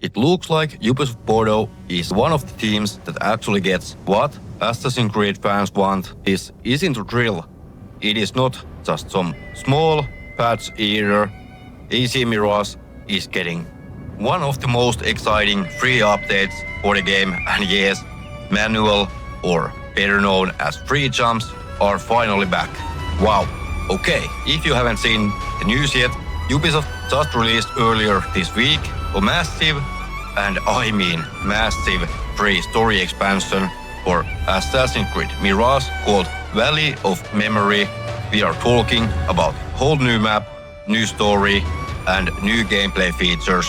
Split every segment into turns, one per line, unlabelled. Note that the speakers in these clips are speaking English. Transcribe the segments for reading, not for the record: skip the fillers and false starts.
It looks like Ubisoft Bordeaux is one of the teams that actually gets what Assassin's Creed fans want. This isn't a drill. It is not just some small patch either. AC Mirage is getting one of the most exciting free updates for the game, and yes, manual, or better known as free jumps, are finally back. Wow. Okay, if you haven't seen the news yet, Ubisoft just released earlier this week a massive, and I mean massive, free story expansion for Assassin's Creed Mirage called Valley of Memory. We are talking about whole new map, new story, and new gameplay features,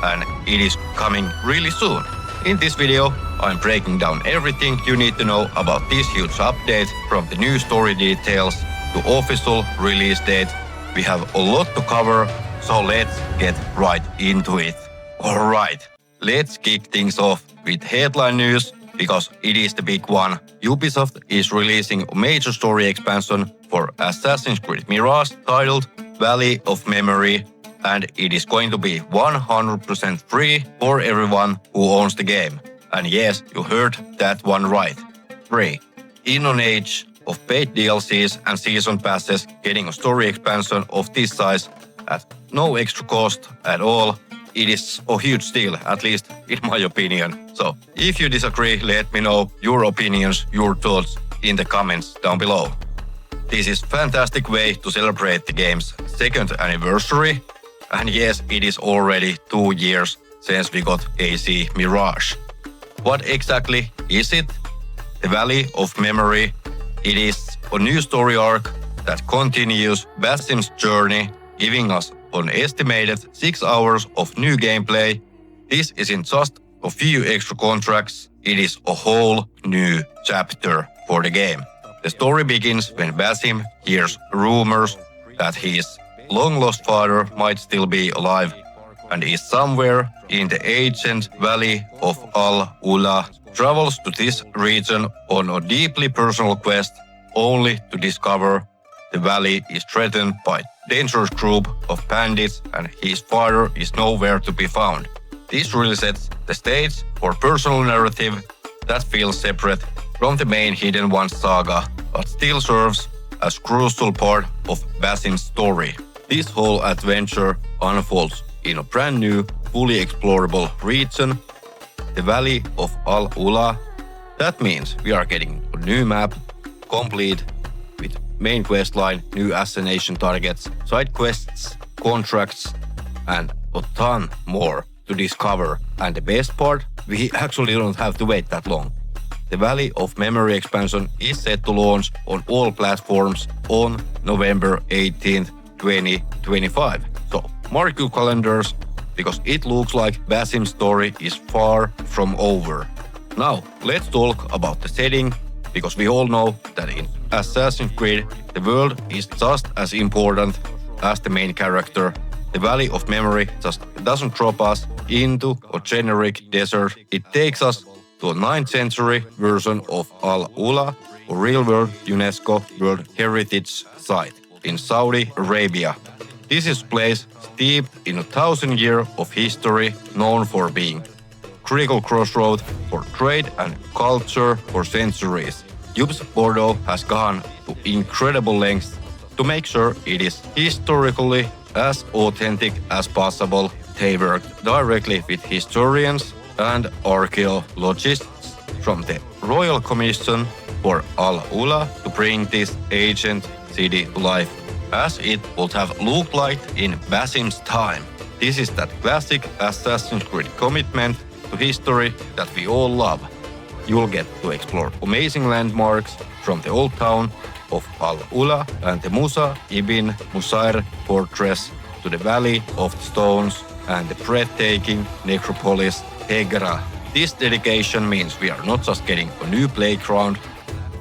and it is coming really soon. In this video, I'm breaking down everything you need to know about this huge update, from the new story details to official release date. We have a lot to cover, so let's get right into it. Alright, let's kick things off with headline news, because it is the big one. Ubisoft is releasing a major story expansion for Assassin's Creed Mirage titled Valley of Memory, and it is going to be 100% free for everyone who owns the game. And yes, you heard that one right. Free. In an age of paid DLCs and season passes, getting a story expansion of this size at no extra cost at all, it is a huge deal, at least in my opinion. So, if you disagree, let me know your opinions, your thoughts in the comments down below. This is a fantastic way to celebrate the game's second anniversary. And yes, it is already 2 years since we got AC Mirage. What exactly is it? The Valley of Memory. It is a new story arc that continues Basim's journey, giving us an estimated 6 hours of new gameplay. This isn't just a few extra contracts, it is a whole new chapter for the game. The story begins when Basim hears rumors that his long-lost father might still be alive and is somewhere in the ancient valley of AlUla. Travels to this region on a deeply personal quest, only to discover the valley is threatened by a dangerous group of bandits and his father is nowhere to be found. This really sets the stage for personal narrative that feels separate from the main Hidden Ones saga, but still serves as a crucial part of Basim's story. This whole adventure unfolds in a brand new, fully explorable region, the Valley of AlUla. That means we are getting a new map, complete with main questline, new assassination targets, side quests, contracts, and a ton more to discover. And the best part, we actually don't have to wait that long. The Valley of Memory expansion is set to launch on all platforms on November 18th, 2025. So mark your calendars, because it looks like Basim's story is far from over. Now let's talk about the setting, because we all know that in Assassin's Creed the world is just as important as the main character. The Valley of Memory just doesn't drop us into a generic desert. It takes us to a 9th century version of AlUla, a real-world UNESCO World Heritage Site in Saudi Arabia. This is a place steeped in 1,000 years of history, known for being critical crossroad for trade and culture for centuries. Ubisoft Bordeaux has gone to incredible lengths to make sure it is historically as authentic as possible. They worked directly with historians and archaeologists from the Royal Commission for AlUla to bring this ancient city to life, as it would have looked like in Basim's time. This is that classic Assassin's Creed commitment to history that we all love. You'll get to explore amazing landmarks from the old town of AlUla and the Musa ibn Musair fortress to the Valley of the Stones and the breathtaking necropolis Hegra. This dedication means we are not just getting a new playground,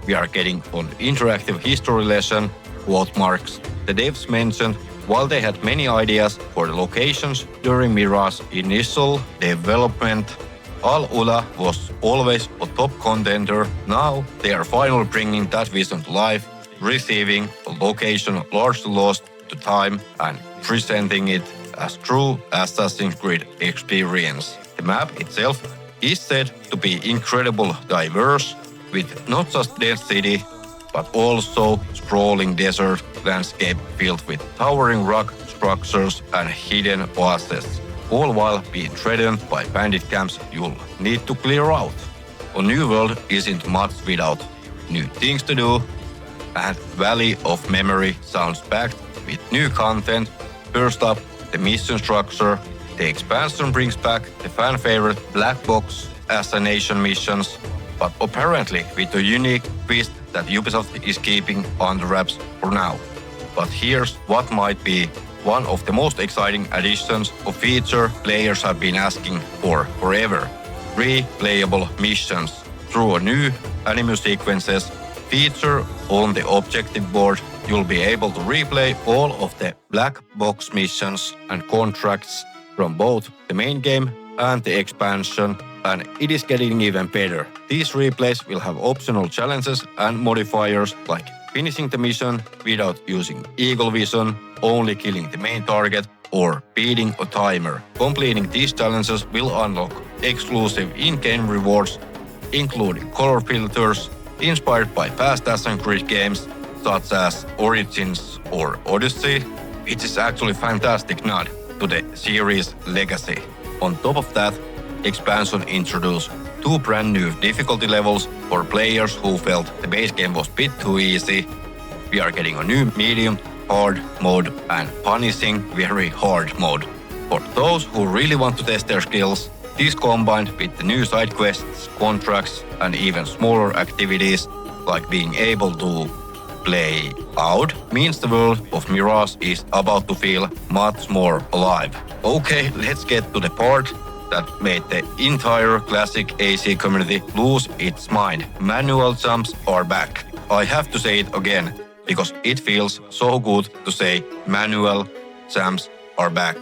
we are getting an interactive history lesson, quote marks. The devs mentioned while they had many ideas for the locations during Mirage's initial development, AlUla was always a top contender. Now they are finally bringing that vision to life, receiving a location largely lost to time and presenting it as true Assassin's Creed experience. map itself is said to be incredibly diverse, with not just dense city, but also sprawling desert landscape filled with towering rock structures and hidden oases, all while being threatened by bandit camps you'll need to clear out. A new world isn't much without new things to do, and Valley of Memory sounds packed with new content. First up, the mission structure. The expansion brings back the fan-favorite black box assassination missions, but apparently with a unique twist that Ubisoft is keeping on the wraps for now. But here's what might be one of the most exciting additions or feature players have been asking for forever. Replayable missions through a new anime sequences feature on the objective board. You'll be able to replay all of the black box missions and contracts from both the main game and the expansion, and it is getting even better. These replays will have optional challenges and modifiers like finishing the mission without using eagle vision, only killing the main target, or beating a timer. Completing these challenges will unlock exclusive in-game rewards, including color filters inspired by past Assassin's Creed games such as Origins or Odyssey, which is actually fantastic nod to the series' legacy. On top of that, expansion introduced 2 brand new difficulty levels for players who felt the base game was a bit too easy. We are getting a new medium hard mode and punishing very hard mode. For those who really want to test their skills, this combined with the new side quests, contracts, and even smaller activities like being able to play out means the world of Mirage is about to feel much more alive. Okay, let's get to the part that made the entire classic AC community lose its mind. Manual jumps are back. I have to say it again, because it feels so good to say manual jumps are back.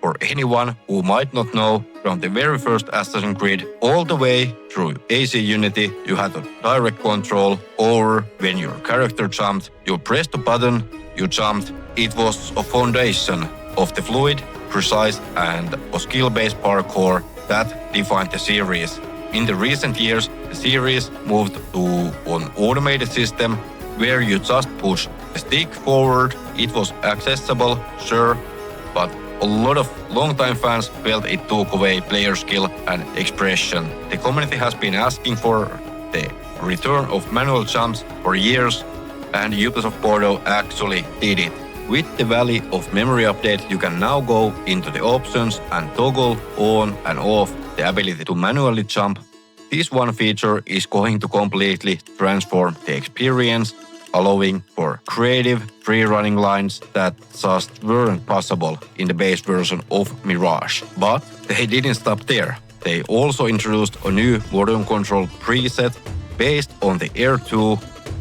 For anyone who might not know, from the very first Assassin's Creed all the way through AC Unity, you had a direct control over when your character jumped. You pressed a button, you jumped. It was a foundation of the fluid, precise and a skill-based parkour that defined the series. In the recent years, the series moved to an automated system where you just push the stick forward. It was accessible, sure, but a lot of longtime fans felt it took away player skill and expression. The community has been asking for the return of manual jumps for years, and Ubisoft Bordeaux actually did it. With the Valley of Memory update, you can now go into the options and toggle on and off the ability to manually jump. This one feature is going to completely transform the experience, allowing for creative free-running lines that just weren't possible in the base version of Mirage. But they didn't stop there. They also introduced a new volume control preset based on the Air 2,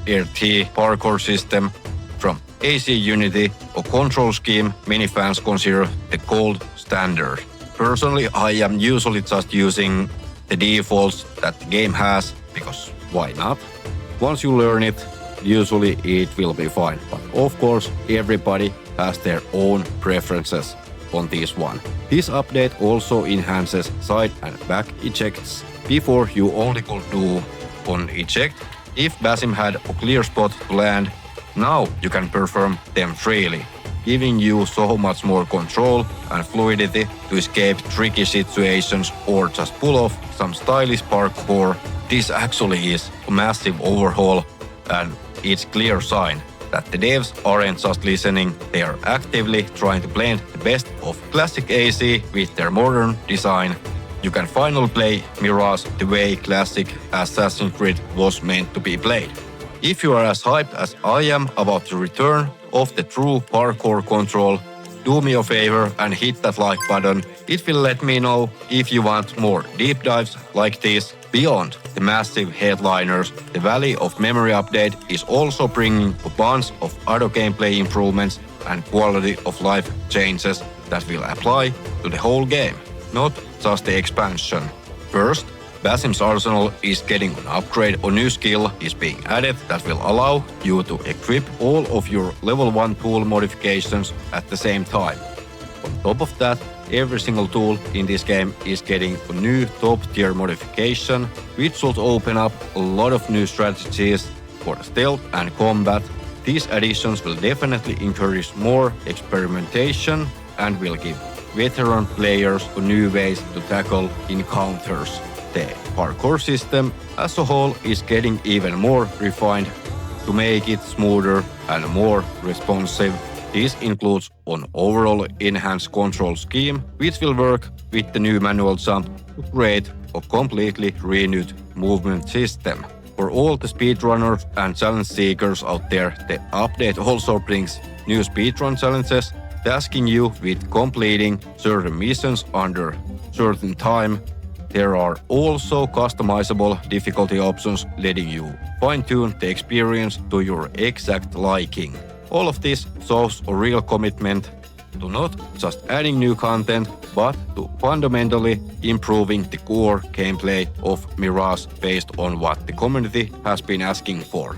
Air T parkour system from AC Unity, a control scheme many fans consider the gold standard. Personally, I am usually just using the defaults that the game has, because why not? Once you learn it, usually it will be fine, but of course everybody has their own preferences on this one. This update also enhances side and back ejects. Before you only could do on eject if Basim had a clear spot to land. Now you can perform them freely, giving you so much more control and fluidity to escape tricky situations or just pull off some stylish parkour. This actually is a massive overhaul, and it's clear sign that the devs aren't just listening, they are actively trying to blend the best of classic AC with their modern design. You can finally play Mirage the way classic Assassin's Creed was meant to be played. If you are as hyped as I am about the return of the true parkour control, do me a favor and hit that like button. It will let me know if you want more deep dives like this. Beyond the massive headliners, the Valley of Memory update is also bringing a bunch of other gameplay improvements and quality of life changes that will apply to the whole game, not just the expansion. First, Basim's arsenal is getting an upgrade. A new skill is being added that will allow you to equip all of your level 1 tool modifications at the same time. On top of that, every single tool in this game is getting a new top-tier modification, which will open up a lot of new strategies for stealth and combat. These additions will definitely encourage more experimentation and will give veteran players new ways to tackle encounters. The parkour system as a whole is getting even more refined to make it smoother and more responsive. This includes an overall enhanced control scheme, which will work with the new manual jump to create a completely renewed movement system. For all the speedrunners and challenge seekers out there, the update also brings new speedrun challenges, tasking you with completing certain missions under certain time. There are also customizable difficulty options letting you fine-tune the experience to your exact liking. All of this shows a real commitment to not just adding new content, but to fundamentally improving the core gameplay of Mirage based on what the community has been asking for.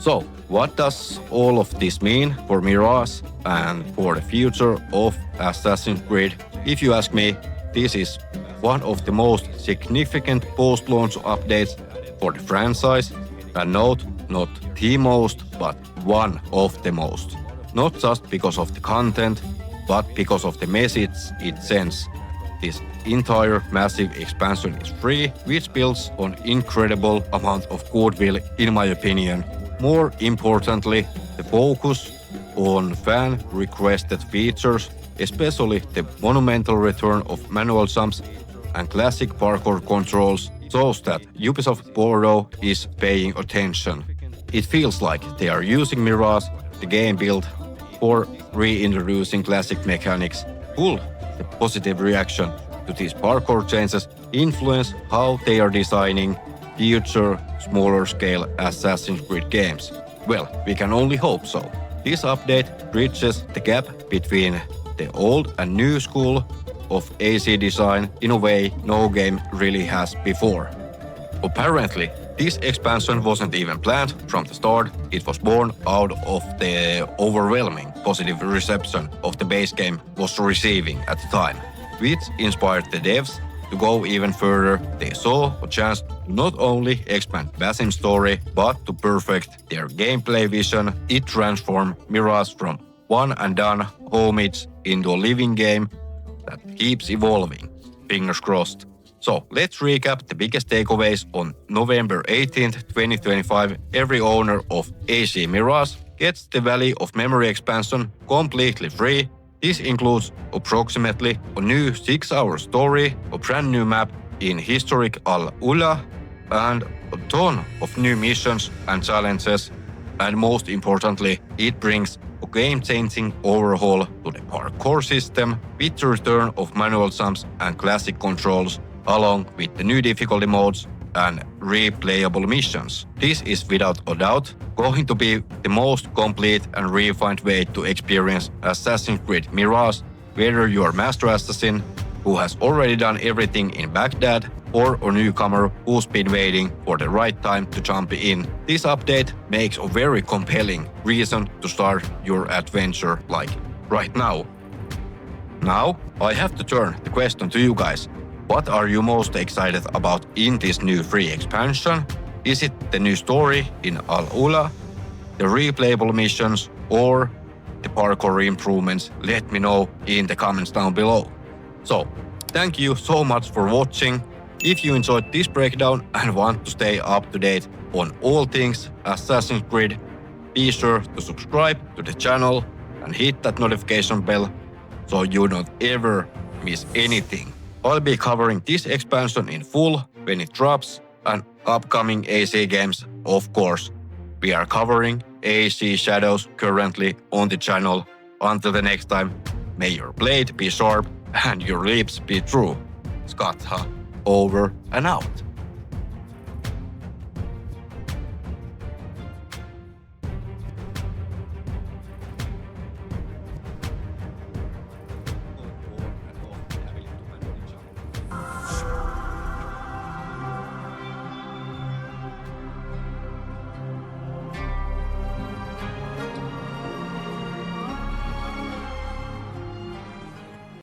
So, what does all of this mean for Mirage and for the future of Assassin's Creed? If you ask me, this is one of the most significant post-launch updates for the franchise, and note, not the most, but one of the most. Not just because of the content, but because of the message it sends. This entire massive expansion is free, which builds an incredible amount of goodwill in my opinion. More importantly, the focus on fan-requested features, especially the monumental return of manual jumps and classic parkour controls, shows that Ubisoft Bordeaux is paying attention. It feels like they are using Mirage, the game built for reintroducing classic mechanics. Will the positive reaction to these parkour changes influence how they are designing future smaller-scale Assassin's Creed games? Well, we can only hope so. This update bridges the gap between the old and new school of AC design in a way no game really has before. Apparently, this expansion wasn't even planned from the start. It was born out of the overwhelming positive reception of the base game was receiving at the time, which inspired the devs to go even further. They saw a chance to not only expand Basim's story, but to perfect their gameplay vision. It transformed Mirage from one and done homage into a living game that keeps evolving. Fingers crossed. So let's recap the biggest takeaways on November 18th, 2025. Every owner of AC Mirage gets the Valley of Memory expansion completely free. This includes approximately a new 6-hour story, a brand new map in historic AlUla, and a ton of new missions and challenges. And most importantly, it brings a game-changing overhaul to the parkour system with the return of manual jumps and classic controls, along with the new difficulty modes and replayable missions. This is without a doubt going to be the most complete and refined way to experience Assassin's Creed Mirage, whether you are Master Assassin who has already done everything in Baghdad or a newcomer who's been waiting for the right time to jump in. This update makes a very compelling reason to start your adventure like right now. Now, I have to turn the question to you guys. What are you most excited about in this new free expansion? Is it the new story in AlUla, the replayable missions, or the parkour improvements? Let me know in the comments down below. So, thank you so much for watching. If you enjoyed this breakdown and want to stay up to date on all things Assassin's Creed, be sure to subscribe to the channel and hit that notification bell so you don't ever miss anything. I'll be covering this expansion in full when it drops, and upcoming AC games, of course. We are covering AC Shadows currently on the channel. Until the next time, may your blade be sharp and your lips be true. Skatha, over and out.